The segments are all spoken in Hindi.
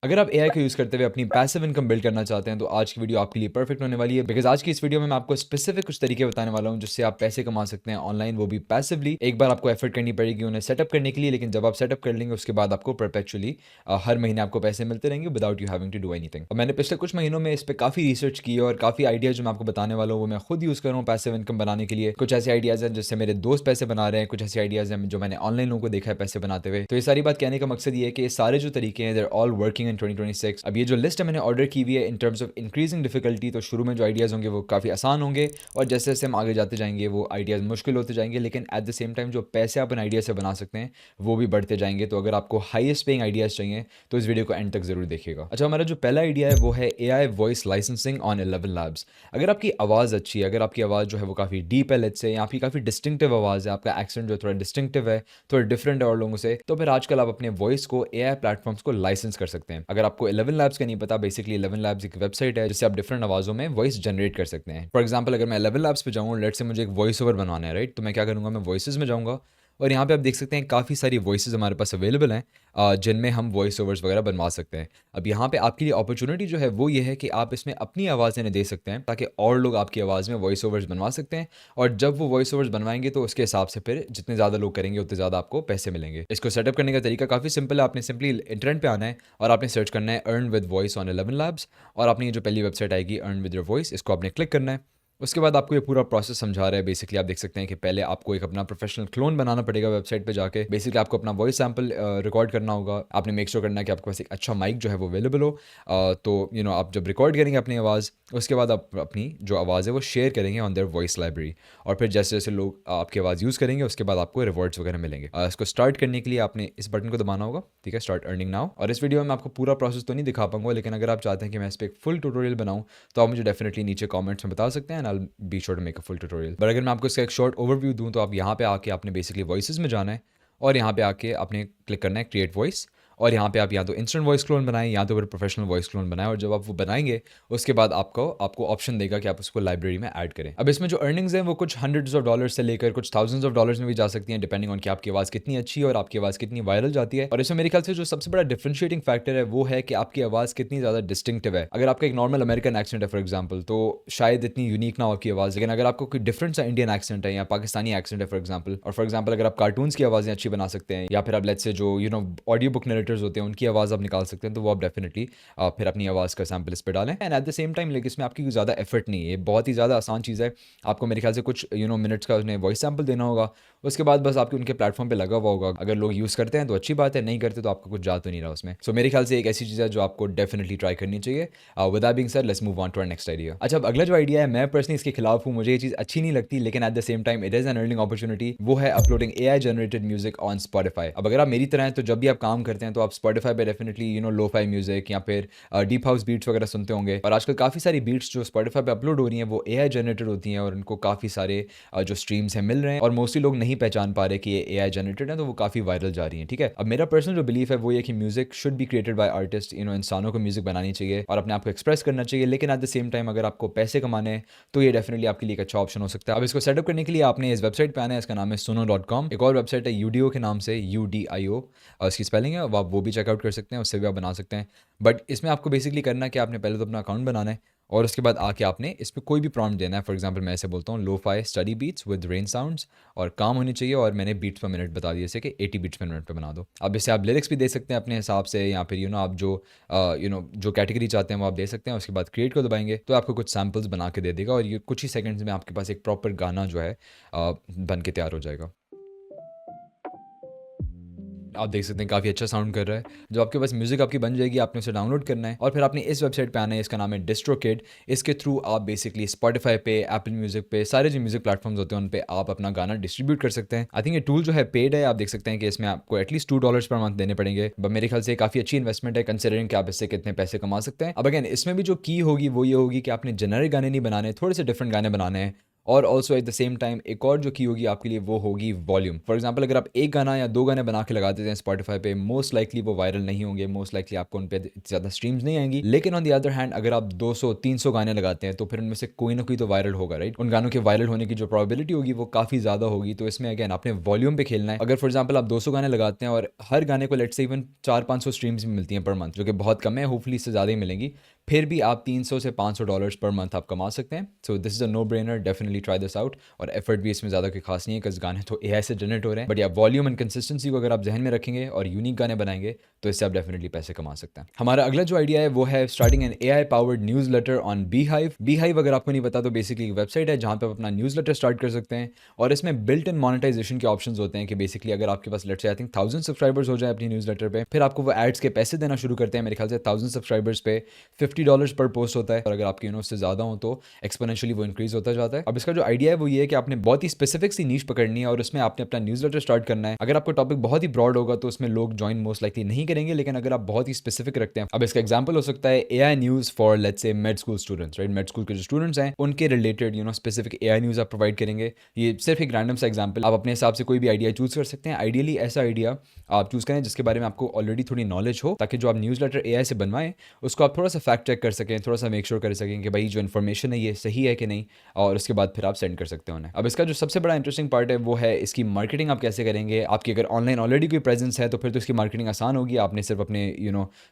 अगर आप एआई का यूज़ करते हुए अपनी पैसिव इनकम बिल्ड करना चाहते हैं तो आज की वीडियो आपके लिए परफेक्ट होने वाली है बिकॉज आज की इस वीडियो में मैं आपको स्पेसिफिक कुछ तरीके बताने वाला हूं जिससे आप पैसे कमा सकते हैं ऑनलाइन, वो भी पैसिवली। एक बार आपको एफर्ट करनी पड़ेगी उन्हें सेटअप करने के लिए, लेकिन जब आप सेटअप कर लेंगे उसके बाद आपको परपेचुअली हर महीने आपको पैसे मिलते रहेंगे without you having to do anything. और मैंने पिछले कुछ महीनों में इस पर काफ़ी रिसर्च की और काफ़ी आइडियाज जो मैं आपको बताने वाला हूँ वो मैं खुद यूज़ कर रहा हूँ पैसिव इनकम बनाने के लिए। कुछ ऐसे आइडियाज़ हैं जिससे मेरे दोस्त पैसे बना रहे हैं, कुछ ऐसे आइडियाज़ हैं जो मैंने ऑनलाइन लोगों को देखा है पैसे बनाते हुए। तो ये सारी बात कहने का मकसद ये है कि ये सारे जो तरीके हैं देर ऑल वर्किंग इन 2026। अब ये जो लिस्ट है मैंने ऑर्डर की हुई है in terms of increasing difficulty, तो शुरू में जो आइडियाज़ होंगे वो काफ़ी आसान होंगे और जैसे जैसे हम आगे जाते जाएंगे वो आइडियाज़ मुश्किल होते जाएंगे, लेकिन एट द सेम टाइम जो पैसे आप इन आइडिया से बना सकते हैं वो भी बढ़ते जाएंगे। तो अगर आपको हाईएस्ट पेइंग आइडियाज़ चाहिए तो इस वीडियो को एंड तक जरूर देखिएगा। अच्छा, हमारा जो पहला आइडिया है वो है AI voice licensing on 11 labs. अगर आपकी आवाज़ अच्छी है, अगर आपकी आवाज़ जो है वो काफ़ी डीप है, लेट्स से, या आपकी काफ़ी डिस्टिंक्टिव आवाज़ है, आपका एक्सेंट जो थोड़ा डिस्टिंक्टिव है, थोड़ा डिफरेंट है और लोगों से, तो फिर आजकल आप अपने वॉइस को AI प्लेटफॉर्म्स को लाइसेंस कर सकते हैं। अगर आपको 11 लैब्स का नहीं पता, बेसिकली 11 लैब्स एक वेबसाइट है जिससे आप डिफरेंट आवाज़ों में वॉइस जनरेट कर सकते हैं। फॉर एग्जाम्पल, अगर मैं 11 लैब्स पे जाऊँ, लेट्स से मुझे एक वॉइस ओवर बनवाना है, राइट, तो मैं क्या करूँगा, मैं वॉइसेस में जाऊँगा और यहाँ पे आप देख सकते हैं काफ़ी सारी वॉइसेस हमारे पास अवेलेबल हैं जिनमें हम वॉइस ओवर्स वगैरह बनवा सकते हैं। अब यहाँ पे आपके लिए अपॉर्चुनिटी जो है वो ये है कि आप इसमें अपनी आवाज़ इन्हें दे सकते हैं ताकि और लोग आपकी आवाज़ में वॉइस ओवर्स बनवा सकते हैं, और जब वो वॉइस ओवर्स बनवाएंगे तो उसके हिसाब से फिर जितने ज़्यादा लोग करेंगे उतने ज़्यादा आपको पैसे मिलेंगे। इसको सेटअप करने का तरीका काफ़ी सिंपल है। आपने सिंपली इंटरनेट पे आना है और आपने सर्च करना है earn with voice on 11 labs, और आपने ये जो पहली वेबसाइट आएगी अर्न विद योर वॉइस, इसको आपने क्लिक करना है। उसके बाद आपको ये पूरा प्रोसेस समझा रहा है। बेसिकली आप देख सकते हैं कि पहले आपको एक अपना प्रोफेशनल क्लोन बनाना पड़ेगा वेबसाइट पे जाके। बेसिकली आपको अपना वॉइस सैंपल रिकॉर्ड करना होगा। आपने मेक श्योर करना है कि आपके पास एक अच्छा माइक जो है वो अवेलेबल हो। तो आप जब रिकॉर्ड करेंगे अपनी आवाज़, उसके बाद आप अपनी जो आवाज़ है वो शेयर करेंगे ऑन देयर वॉइस लाइब्रेरी, और फिर जैसे जैसे लोग आपकी आवाज़ यूज़ करेंगे उसके बाद आपको रिवॉर्ड्स वगैरह मिलेंगे। इसको स्टार्ट करने के लिए आपने इस बटन को दबाना होगा, ठीक है, स्टार्ट अर्निंग नाउ। और इस वीडियो में आपको पूरा प्रोसेस तो नहीं दिखा पाऊंगा, लेकिन अगर आप चाहते हैं कि मैं इस पर एक फुल ट्यूटोरियल बनाऊँ तो आप मुझे डेफिनेटली नीचे कमेंट्स में बता सकते हैं and I will be sure to make a full tutorial. But अगर मैं आपको इसका एक शॉर्ट ओवरव्यू दूं तो आप यहाँ पे आके आपने बेसिकली वॉइसेस में जाना है और यहाँ पे आके आपने क्लिक करना है क्रिएट वॉइस, और यहाँ पे आप या तो इंस्टेंट वॉइस क्लोन बनाएं या तो फिर प्रोफेशनल वॉइस क्लोन बनाएं, और जब आप वो बनाएंगे उसके बाद आपको आपको ऑप्शन देगा कि आप उसको लाइब्रेरी में ऐड करें। अब इसमें जो अर्निंग्स हैं वो कुछ हंड्रेड्स ऑफ डॉलर्स से लेकर कुछ थाउजेंड्स ऑफ डॉलर्स में भी जा सकती हैं, डिपेंडिंग ऑन कि आपकी आवाज़ कितनी अच्छी है और आपकी आवाज़ कितनी वायरल जाती है। और इसमें मेरे ख्याल से जो सबसे बड़ा डिफरेंशिएटिंग फैक्टर है वो है कि आपकी आवाज़ कितनी ज़्यादा डिस्टिंक्टिव है। अगर आपका एक नॉर्मल अमेरिकन एक्सेंट है फॉर एग्जाम्पल, तो शायद इतनी यूनिक ना हो आपकी आवाज़, लेकिन अगर आपको कोई डिफरेंट सा इंडियन एक्सेंट है या पाकिस्तानी एक्सेंट है फॉर एग्जाम्पल, और फॉर एग्जाम्पल अगर आप कार्टून्स की आवाज़ें अच्छी बना सकते हैं, या फिर आप लेट्स से जो ऑडियो बुक नरेटर्स होते हैं उनकी आवाज़ आप निकाल सकते हैं, तो वो आप डेफिनेटली फिर अपनी आवाज़ का सैम्पल इस पर डालें। And at the same time लेकिन इसमें आपकी ज़्यादा एफर्ट नहीं है, बहुत ही ज़्यादा आसान चीज़ है। आपको मेरे ख्याल से कुछ मिनट्स का उन्हें वॉइस सैम्पल देना होगा, उसके बाद बस आपके उनके प्लेटफॉर्म पे लगा हुआ होगा। अगर लोग यूज़ करते हैं तो अच्छी बात है, नहीं करते तो आपका कुछ जा तो नहीं रहा उसमें। सो मेरे ख्याल से एक ऐसी चीज़ है जो आपको डेफिनेटली ट्राई करनी चाहिए। With that being said, let's move on to our next idea. अच्छा, अब अगला जो आइडिया है, मैं पर्सनली इसके खिलाफ हूँ, मुझे ये चीज़ अच्छी नहीं लगती, लेकिन at the same time it is an earning opportunity. वो है uploading AI generated music on Spotify. अब अगर आप मेरी तरह हैं तो जब भी आप काम करते हैं तो आप स्पॉटिफाई पे डेफिनेटली लो-फाई म्यूजिक या फिर डीप हाउस बीट्स वगैरह सुनते होंगे, और आजकल काफ़ी सारी बीट्स जो स्पॉटिफाई पे अपलोड हो रही हैं वो AI जनरेटेड होती हैं और उनको काफ़ी सारे जो स्ट्रीम्स हैं मिल रहे हैं, और मोस्टली लोग नहीं पहचान पा रहे कि ये AI जनरेटेड है, तो वो काफ़ी वायरल जा रही हैं, ठीक है। अब मेरा पर्सनल जो बिलीफ है वो ये कि music should be created by artist, इंसानों को म्यूजिक बनानी चाहिए और अपने आप को एक्सप्रेस करना चाहिए, लेकिन एट द सेम टाइम अगर आपको पैसे कमाने हैं तो ये डेफिनेटली आपके लिए एक अच्छा ऑप्शन हो सकता है। अब इसको सेटअप करने के लिए आपने इस वेबसाइट पे आना है, इसका नाम है suno.com। एक और वेबसाइट है UDO के नाम से, UDIO, और इसकी स्पेलिंग है, आप वो भी चेकआउट कर सकते हैं, उससे भी आप बना सकते हैं। बट इसमें आपको बेसिकली करना है कि आपने पहले तो अपना अकाउंट बनाना है और उसके बाद आके आपने इस पर कोई भी प्रॉम्प्ट देना है। फॉर एग्जांपल मैं ऐसे बोलता हूँ lo fi study beats with rain sounds, और काम होनी चाहिए, और मैंने बीट्स पर मिनट बता दिए जैसे कि 80 बीट्स पर मिनट पे बना दो। अब इससे आप लिरिक्स भी दे सकते हैं अपने हिसाब से, या फिर आप जो कैटेगरी चाहते हैं वो आप दे सकते हैं। उसके बाद क्रिएट को दबाएंगे तो आपको कुछ सैम्पल्स बना के दे देगा, और ये कुछ ही सेकंड्स में आपके पास एक प्रॉपर गाना जो है बन के तैयार हो जाएगा। आप देख सकते हैं काफ़ी अच्छा साउंड कर रहा है। जब आपके पास म्यूज़िक आपकी बन जाएगी, आपने उसे डाउनलोड करना है और फिर आपने इस वेबसाइट पे आना है, इसका नाम है डिस्ट्रोकिड। इसके थ्रू आप बेसिकली स्पॉटिफाई पे, एप्पल म्यूज़िक पे, सारे जो म्यूज़िक प्लेटफॉर्म्स होते हैं उन पे आप अपना गाना डिस्ट्रीब्यूट कर सकते हैं। आई थिंक ये टूल जो है पेड है। आप देख सकते हैं कि इसमें आपको एटलीस्ट $2 पर मंथ देने पड़ेंगे, बट मेरे ख्याल से काफ़ी अच्छी इन्वेस्टमेंट है कंसिडरिंग कि आप इससे कितने पैसे कमा सकते हैं। अब अगेन इसमें भी जो की होगी वो ये होगी कि आपने जेनरिक गाने नहीं बनाने, थोड़े से डिफरेंट गाने बनाने हैं, और also at the same time एक और जो की होगी आपके लिए वो होगी वॉल्यूम। फॉर एग्जाम्पल अगर आप एक गाना या 2 गाने बना के लगा देते हैं स्पॉटिफाई पे, मोस्ट लाइकली वो वायरल नहीं होंगे, मोस्ट लाइकली आपको उन पे ज़्यादा स्ट्रीम्स नहीं आएंगी। लेकिन ऑन द अदर हैंड अगर आप 200-300 गाने लगाते हैं तो फिर उनमें से कोई ना कोई तो वायरल होगा, राइट। उन गानों के वायरल होने की जो प्रोबेबिलिटी होगी वो काफ़ी ज़्यादा होगी। तो इसमें अगेन आपने वॉल्यूम पे खेलना है। अगर फॉर एग्जाम्पल आप 200 गाने लगाते हैं और हर गाने को लेट्स से इवन 400-500 स्ट्रीम्स भी मिलती हैं पर मंथ, जो कि बहुत कम है, होपफुली इससे ज़्यादा ही मिलेंगी, फिर भी आप 300 से $500 पर मंथ आप कमा सकते हैं। So this is a no brainer, definitely try this out. और एफर्ट भी इसमें ज़्यादा कोई खास नहीं है, बिकॉज गाने तो एआई से जनरेट हो रहे हैं। बट या वॉल्यूम एंड कंसिस्टेंसी को अगर आप जहन में रखेंगे और यूनिक गाने बनाएंगे तो इससे आप डेफिनेटली पैसे कमा सकते हैं। हमारा अगला जो आइडिया है वो है starting N AI powered news later on beehive. Beehive अगर आपको नहीं पता तो बेसिकली एक वेबसाइट है जहाँ पे आप अपना न्यूज़ लेटर स्टार्ट कर सकते हैं। और इसमें बिल्ट इन मोनेटाइजेशन के ऑप्शन होते हैं कि बेसिकली अगर आपके पास let's say I think 1000 subscribers हो जाए अपनी न्यूज़ लेटर पे, फिर आपको वो एड्स के पैसे देना शुरू करते हैं। मेरे ख्याल से 1000 सब्सक्राइबर्स पे $50 पर पोस्ट होता है, और अगर आपकी उससे ज़्यादा हो तो एक्सपोनेंशियली वो इंक्रीज होता जाता है। अब इसका जो आइडिया है वो ये है कि आपने बहुत ही स्पेसिफिक सी नीश पकड़नी है और उसमें आपने अपना न्यूज़ लेटर स्टार्ट करना है। अगर आपका टॉपिक बहुत ही ब्रॉड होगा तो उसमें लोग ज्वाइन मोस्ट लाइकली नहीं करेंगे, लेकिन अगर आप बहुत ही स्पेसिफिक रखते हैं, अब इसका एग्जाम्पल हो सकता है AI news for let's say made school students, right. Made school के जो स्टूडेंट्स हैं उनके रिलेटेड स्पेसिफिक एआई न्यूज़ आप प्रोवाइड करेंगे। ये सिर्फ एक रैंडम सा एग्जाम्पल, आप अपने हिसाब से कोई भी आइडिया चूज कर सकते हैं। आइडियली ऐसा आइडिया आप चूज करें जिसके बारे में आपको ऑलरेडी थोड़ी नॉलेज हो, ताकि जो आप न्यूज़ लेटर एआई से बनवाएं उसको आप थोड़ा सा फैक्ट चेक कर सकें, थोड़ा सा मेक श्योर कर सकें कि भाई जो इन्फॉर्मेशन है ये सही है कि नहीं, और उसके बाद फिर आप सेंड कर सकते हो उन्हें। अब इसका जो सबसे बड़ा इंटरेस्टिंग पार्ट है वो है इसकी मार्केटिंग आप कैसे करेंगे। आपकी अगर ऑनलाइन ऑलरेडी कोई प्रेजेंस है तो फिर तो इसकी मार्केटिंग आसान होगी, आपने सिर्फ अपने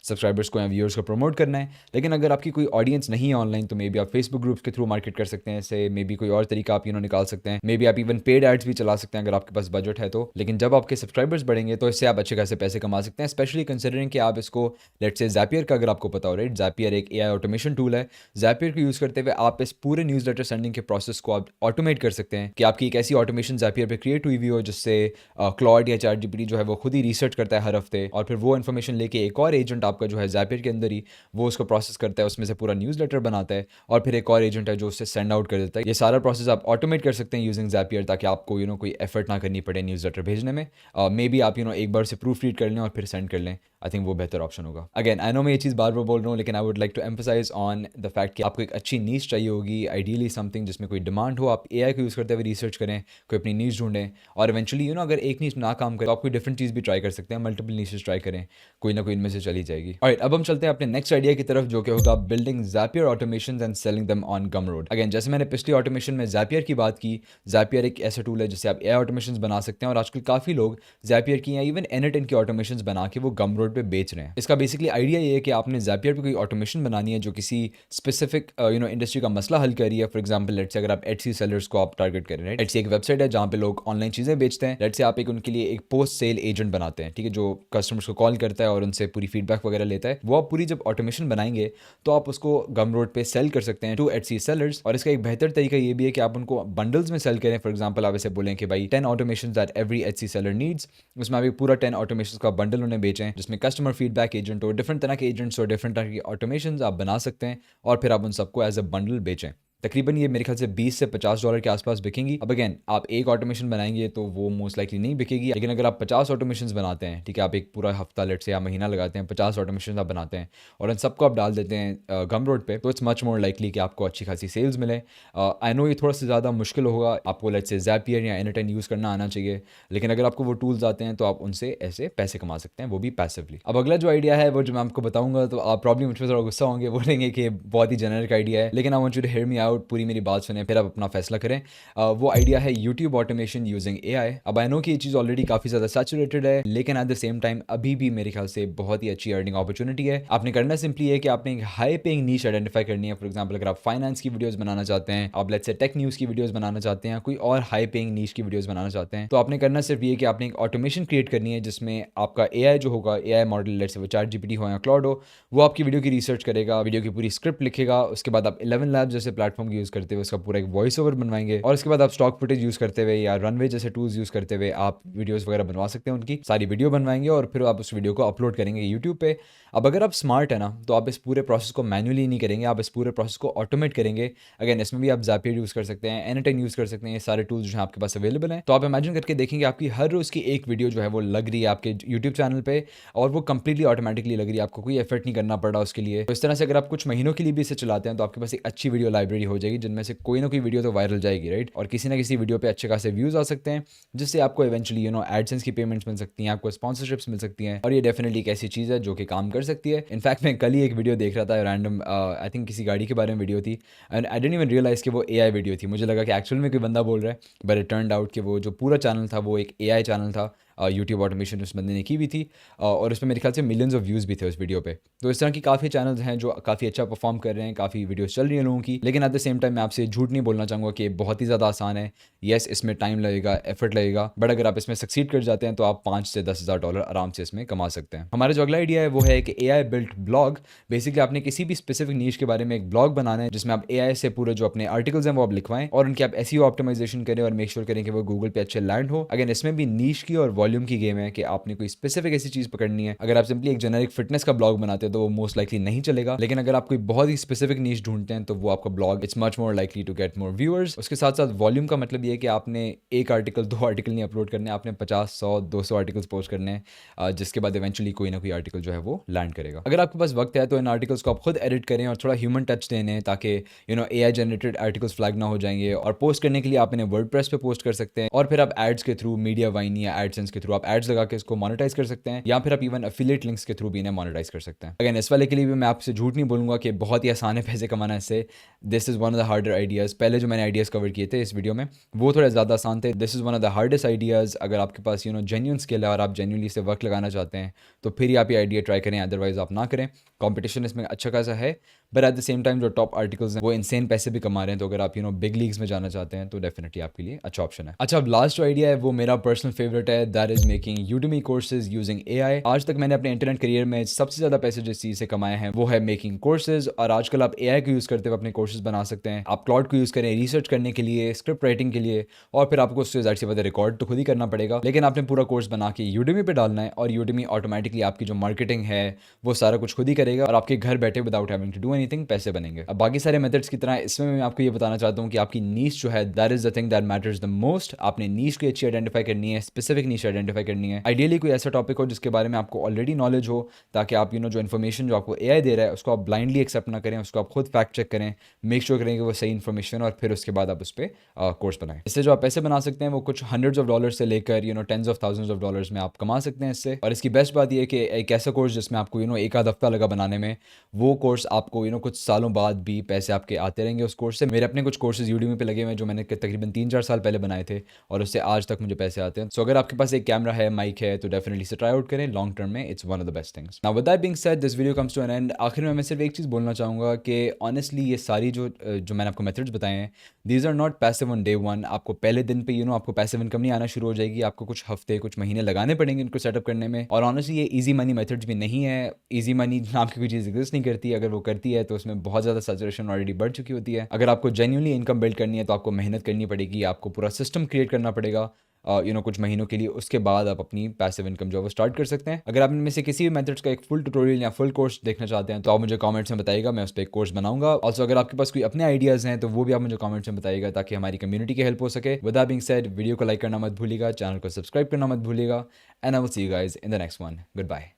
सब्सक्राइबर्स को या व्यूअर्स को प्रमोट करना है। लेकिन अगर आपकी कोई ऑडियंस नहीं है ऑनलाइन तो मे बी आप फेसबुक ग्रुप्स के थ्रू मार्केट कर सकते हैं, इससे मे बी कोई और तरीका आप निकाल सकते हैं। मे बी आप इवन पेड एड्स भी चला सकते हैं अगर आपके पास बजट है तो। लेकिन जब आपके सब्सक्राइबर्स बढ़ेंगे तो इससे आप अच्छे खासे पैसे कमा सकते हैं, स्पेशली कंसिडरिंग कि आप इसको लेट्स से ज़ैपियर का अगर आपको पता हो, राइट। ज़ैपियर एक एआई ऑटोमेशन टूल है। ज़ैपियर को यूज़ करते हुए आप इस पूरे न्यूज़ लेटर सेंडिंग के प्रोसेस को आप ऑटोमेट कर सकते हैं कि आपकी एक ऐसी ऑटोमेशन ज़ैपियर पे क्रिएट हुई हो जिससे क्लॉड या चैट जीपीटी जो है वो खुद ही रिसर्च करता है हर हफ्ते, और फिर वो इन्फॉर्मेशन लेके एक और एजेंट आपका जो है ज़ैपियर के अंदर ही वो उसको प्रोसेस करता है, उसमें से पूरा न्यूज़ लेटर बनाता है, और फिर एक और एजेंट है जो उससे सेंड आउट कर देता है। ये सारा प्रोसेस आप ऑटोमेट कर सकते हैं यूजिंग ज़ैपियर, ताकि आपको कोई एफर्ट ना करनी पड़े न्यूज़ लेटर भेजने में। मे बी आप एक बार से प्रूफ रीड कर लें और फिर सेंड कर लें। आई थिंक वो बेहतर ऑप्शन होगा। अगेन आई नो मैं ये चीज़ बार बार बोल रहा हूँ, लेकिन I would like to emphasise on the fact कि आपको एक अच्छी नीश चाहिए होगी, आइडियली समथिंग जिसमें कोई डिमांड हो। आप एआई को यूज़ करते हुए रिसर्च करें, कोई अपनी नीश ढूंढें, और इवेंचुअली अगर एक नीश ना काम करे तो आप कोई डिफरेंट चीज़ भी ट्राई कर सकते हैं, मल्टीपल नीशेस ट्राई करें, कोई ना कोई इनमें से चली जाएगी। ऑलराइट, अब हम चलते हैं अपने नेक्स्ट आइडिया की तरफ, जो कि होगा building Zapier automations and selling them on Gumroad. Again जैसे मैंने पिछली ऑटोमेशन में ज़ैपियर की बात की, ज़ैपियर एक ऐसा टूल है जिससे आप एआई ऑटोमेशंस बना सकते हैं, और आजकल काफ़ी लोग ज़ैपियर की या इवन एनएट की ऑटोमेशंस बना के वो गमरोड पे बेच रहे हैं। इसका बेसिकली आइडिया ये है कि आपने ज़ैपियर पे कोई ऑटोमेशन बनानी है जो किसी स्पेसिफिक इंडस्ट्री का मसला हल कर रही है। फॉर एग्जांपल लेट्स से अगर आप एटसी सेलर्स को आप टारगेट करें, राइट। एटसी एक वेबसाइट है जहाँ पे लोग ऑनलाइन चीज़ें बेचते हैं। लेट्स से आप एक उनके लिए एक पोस्ट सेल एजेंट बनाते हैं, ठीक है, जो कस्टमर्स को कॉल करता है और उनसे पूरी फीडबैक वगैरह लेता है। वो आप पूरी जब ऑटोमेशन बनाएंगे तो आप उसको गमरोड पे सेल कर सकते हैं टू एटसी सेलर्स। और इसका एक बेहतर तरीका ये भी है कि आप उनको बंडल्स में सेल करें। फॉर एग्जाम्पल आप ऐसे बोलें कि भाई 10 automation that every Etsy seller needs, उसमें आप एक पूरा 10 ऑटोमेशन का बंडल उन्हें बेचें, जिसमें कस्टमर फीडबैक एजेंट हो, डिफरेंट तरह के एजेंट्स और डिफरेंट तरह की ऑटोमेशन आप बना सकते हैं, और फिर आप उन सबको एज अ बंडल बेचें। तकरीबन ये मेरे ख्याल से $20 से $50 के आसपास बिकेंगी। अब अगेन आप एक ऑटोमेशन बनाएंगे तो वो मोस्ट लाइकली नहीं बिकेगी, लेकिन अगर आप 50 ऑटोमेशन बनाते हैं, ठीक है, आप एक पूरा हफ्ता लेट से या महीना लगाते हैं, 50 ऑटोमेशन आप बनाते हैं और उन सबको आप डाल देते हैं गमरोड पे, तो इट्स मच मोर लाइकली कि आपको अच्छी खासी सेल्स मिले। आई नो ये थोड़ा सा ज़्यादा मुश्किल होगा, आपको लेट से ज़ैपियर या एनएट यूज़ करना आना चाहिए, लेकिन अगर आपको वो टूल्स आते हैं तो आप उनसे ऐसे पैसे कमा सकते हैं, वो भी पैसिवली। अब अगला जो आइडिया है वो जो मैं आपको बताऊंगा तो आप प्रॉब्लम मुझ पर थोड़ा गुस्सा होंगे, बोलेंगे कि बहुत ही जेनरिक आइडिया है, लेकिन I want you to hear me out, पूरी मेरी बात सुने फिर आप अपना फैसला करें। वो आइडिया है यूट्यूब ऑटोमेशन यूजिंग एआई। अब आई नो कि ये चीज़ ऑलरेडी काफ़ी ज़्यादा सैचुरेटेड है, लेकिन एट द सेम टाइम अभी भी मेरे ख्याल से बहुत ही अच्छी अर्निंग अपॉर्चुनिटी है। आपने करना सिंपली है कि आपने एक हाई पेइंग नीश आइडेंटिफाई करनी है। फॉर एग्जाम्पल अगर आप फाइनेंस की वीडियोस बनाना चाहते हैं, आप लेट्स से टेक न्यूज़ की वीडियोस बनाना चाहते हैं, कोई और हाई पेइंग नीश की वीडियोस बनाना चाहते हैं, तो आपने करना सिर्फ ये कि आपने एक ऑटोमेशन क्रिएट करनी है जिसमें आपका एआई जो होगा, एआई मॉडल लेट्स से वो चैट जीपीटी हो या क्लाउड हो, वो आपकी वीडियो की रिसर्च करेगा, वीडियो की पूरी स्क्रिप्ट लिखेगा। उसके बाद आप 11 लैब्स जैसे प्लेटफॉर्म यूज़ करते हुए उसका पूरा एक वॉइस ओवर बनवाएंगे, और उसके बाद आप स्टॉक फुटेज यूज़ करते हुए या रनवे जैसे टूल्स यूज़ करते हुए आप वीडियोस वगैरह बनवा सकते हैं, उनकी सारी वीडियो बनवाएंगे और फिर आप उस वीडियो को अपलोड करेंगे यूट्यूब पे। अब अगर आप स्मार्ट है ना तो आप इस पूरे प्रोसेस को मैन्युअली नहीं करेंगे, आप इस पूरे प्रोसेस को ऑटोमेट करेंगे। अगेन इसमें भी आप ज़ैपियर यूज़ कर सकते हैं, एनएट यूज़ कर सकते हैं, ये सारे टूल्स जो हैं आपके पास अवेलेबल हैं। तो आप इमेजिन करके देखेंगे आपकी हर रोज़ की एक वीडियो जो है वो लग रही है आपके यूट्यूब चैनल पे, और वो कंप्लीटली ऑटोमेटिकली लग रही है, आपको कोई एफर्ट नहीं करना पड़ रहा उसके लिए। तो इस तरह से अगर आप कुछ महीनों के लिए भी इसे चलाते हैं तो आपके पास एक अच्छी वीडियो लाइब्रेरी हो जाएगी, जिनमें से कोई ना कोई वीडियो तो वायरल जाएगी, राइट? और किसी ना किसी वीडियो पे अच्छे खासे व्यूज़ आ सकते हैं, जिससे आपको इवेंचुअली एडसेंस की पेमेंट्स मिल सकती हैं, आपको स्पॉन्सरशिप्स मिल सकती हैं, और ये डेफिनेटली एक ऐसी चीज़ है जो कि काम कर सकती है। इनफैक्ट मैं कल ही एक वीडियो देख रहा था रैंडम, आई थिंक किसी गाड़ी के बारे में वीडियो थी, and I didn't even realise कि वो एआई वीडियो थी। मुझे लगा कि एक्चुअल में कोई बंदा बोल रहा है, बट इट टर्न्ड आउट कि वो जो पूरा चैनल था वो एक एआई चैनल था। यूट्यूब ऑटोमेशन उस बंदे ने की हुई थी, और उसमें मेरे ख्याल से मिलियंस ऑफ व्यूज़ भी थे उस वीडियो पे। तो इस तरह की काफ़ी चैनल्स हैं जो काफ़ी अच्छा परफॉर्म कर रहे हैं, काफ़ी वीडियोस चल रही हैं लोगों की, लेकिन एट द सेम टाइम मैं आपसे झूठ नहीं बोलना चाहूँगा कि बहुत ही ज़्यादा आसान है। येस, इसमें टाइम लगेगा, एफर्ट लगेगा, बट अगर आप इसमें सक्सीड कर जाते हैं तो आप 5 से 10,000 डॉलर आराम से इसमें कमा सकते हैं। हमारा जो अगला आइडिया है वो है कि एआई बिल्ट ब्लॉग। बेसिकली आपने किसी भी स्पेसिफिक नीश के बारे में एक ब्लॉग बनाना है, जिसमें आप एआई से पूरे जो अपने आर्टिकल्स हैं वो आप लिखवाएं, और उनकी आप एसईओ ऑप्टिमाइजेशन करें और मेक श्योर करें कि वो गूगल पे अच्छे लैंड हो। अगेन, इसमें भी नीश की और वॉल्यूम की गेम है कि आपने कोई स्पेसिफिक ऐसी चीज़ पकड़नी है। अगर आप सिंपली एक जेनेरिक फिटनेस का ब्लॉग बनाते हैं तो वो मोस्ट लाइकली नहीं चलेगा, लेकिन अगर आप कोई बहुत ही स्पेसिफिक नीश ढूंढते हैं तो वो आपका blog it's much more likely to get more viewers. उसके साथ साथ वॉल्यूम का मतलब ये है कि आपने एक आर्टिकल, 2 आर्टिकल नहीं अपलोड करने, आपने 50, 100, 200 आर्टिकल्स पोस्ट करने हैं, जिसके बाद इवेंचुअली कोई ना कोई आर्टिकल जो है वो लैंड करेगा। अगर आपके पास वक्त है तो इन आर्टिकल्स को आप खुद एडिट करें और थोड़ा ह्यूमन टच देने, ताकि एआई जनरेटेड आर्टिकल्स फ्लैग ना हो जाएंगे। और पोस्ट करने के लिए आप इन्हें वर्डप्रेस पे पोस्ट कर सकते हैं, और फिर आप एड्स के थ्रू, मीडिया वाइन या एडसेंस के थ्रू आप एड्स लगा के इसको मोनेटाइज कर सकते हैं, या फिर आप इवन एफिलिएट लिंक्स के थ्रू भी इन्हें मोनेटाइज कर सकते हैं। अगेन, इस वाले के लिए भी मैं आपसे झूठ नहीं बोलूंगा कि बहुत ही आसान है पैसे कमाना इससे। This is one of the harder ideas. पहले जो मैंने आइडियाज़ कवर किए थे इस वीडियो में वो थोड़े ज़्यादा आसान थे। This is one of the hardest ideas. अगर आपके पास जेन्युइन स्किल है और आप जेन्युइनली इसे वर्क लगाना चाहते हैं तो फिर ही आप ये आइडिया ट्राई करें, अदरवाइज आप ना करें। कंपटीशन इसमें अच्छा खासा है, but at the same time जो टॉप आर्टिकल्स हैं वो इनसेन पैसे भी कमा रहे हैं। तो अगर आप बिग लीग्स में जाना चाहते हैं तो डेफिनेटली आपके लिए अच्छा ऑप्शन है। अच्छा, अब लास्ट जो आइडिया है वो मेरा पर्सनल फेवरेट है, that is making Udemy courses using AI. आज तक मैंने अपने इंटरनेट करियर में सबसे ज़्यादा पैसे जिस चीज़ से कमाए हैं वो है मेकिंग कोर्सेज। और आजकल आप एआई को यूज़ करते हुए अपने कोर्सेज बना सकते हैं। आप क्लाउड को यूज़ करें रिसर्च करने के लिए, स्क्रिप्ट राइटिंग के लिए, और फिर आपको उससे ज़ाहिर सी बात है रिकॉर्ड तो खुद ही करना पड़ेगा, लेकिन आपने पूरा कोर्स बना के यूडेमी पे डालना है, और यूडेमी ऑटोमेटिकली आपकी जो मार्केटिंग है वो सारा कुछ खुद ही करेगा, और आपके घर बैठे without having to do anything पैसे बनेंगे। अब बाकी सारे मेथड्स की तरह इसमें मैं आपको ये बताना चाहता हूँ कि आपकी नीश जो है that is the thing that matters the most. आपने नीश को अच्छी आइडेंटिफाई करनी है, स्पेसिफिक नीश आइडेंटिफाई करनी है। आइडियली कोई ऐसा टॉपिक हो जिसके बारे में आपको ऑलरेडी नॉलेज हो, ताकि आप जो इन्फॉर्मेशन जो आपको एआई दे रहा है उसको आप ब्लाइंडली एक्सेप्ट ना करें, उसको आप खुद फैक्ट चेक करें, मेक श्योर करें कि वो सही इन्फॉर्मेशन, और फिर उसके बाद आप उस पर कोर्स बनाएं। इससे जो आप पैसे बना सकते हैं वो कुछ हंड्रेड्स ऑफ डॉलर से लेकर tens of thousands of dollars में आप कमा सकते हैं इससे। और इसकी बेस्ट बात यह है कि एक ऐसा कोर्स जिसमें आपको एक आध हफ्ता लगा बनाने में, वो कोर्स आपको कुछ सालों बाद भी पैसे आपके आते रहेंगे उस कोर्स से। मेरे अपने कुछ कोर्सेज यूडेमी पे लगे हुए हैं जो मैंने तकरीबन 3-4 साल पहले बनाए थे, और उससे आज तक मुझे पैसे आते हैं। सो अगर आपके पास एक कैमरा है, माइक है, तो डेफिनेटली से ट्राई आउट करें। लॉन्ग टर्म में it's one of the best things. Now with that being said, this video comes to an end. आखिर में मैं सिर्फ एक चीज़ बोलना चाहूँगा कि ऑनेस्टली ये सारी जो मैंने आपको मेथड्स बताए हैं, these are not passive on day one. आपको पहले दिन पे आपको पैसिव इनकम नहीं आना शुरू हो जाएगी। आपको कुछ हफ्ते, कुछ महीने लगाने पड़ेंगे इनको सेटअप करने में। और ऑनेस्टली ये ईजी मनी मेथड्स भी नहीं है। ईजी मनी नाम की कोई चीज़ एग्जिस्ट नहीं करती। अगर वो करती है तो उसमें बहुत ज़्यादा सैचुरेशन ऑलरेडी बढ़ चुकी होती है। अगर आपको जेन्युइनली इनकम बिल्ड करनी है तो आपको मेहनत करनी पड़ेगी, आपको पूरा सिस्टम क्रिएट करना पड़ेगा कुछ महीनों के लिए। उसके बाद आप अपनी पैसिव इनकम जो है वो स्टार्ट कर सकते हैं। अगर आप इनमें से किसी भी मेथड्स का एक फुल ट्यूटोरियल या फुल कोर्स देखना चाहते हैं तो आप मुझे कमेंट्स में बताइएगा, मैं उस पर एक कोर्स बनाऊंगा। ऑल्सो अगर आपके पास कोई अपने आइडियाज़ हैं तो वो भी आप मुझे कमेंट्स में बताइएगा, ताकि हमारी कम्युनिटी की हेल्प हो सके। With that being said, video को लाइक करना मत भूलिएगा, चैनल को सब्सक्राइब करना मत भूलिएगा, and I will see you guys in the next one. Good bye.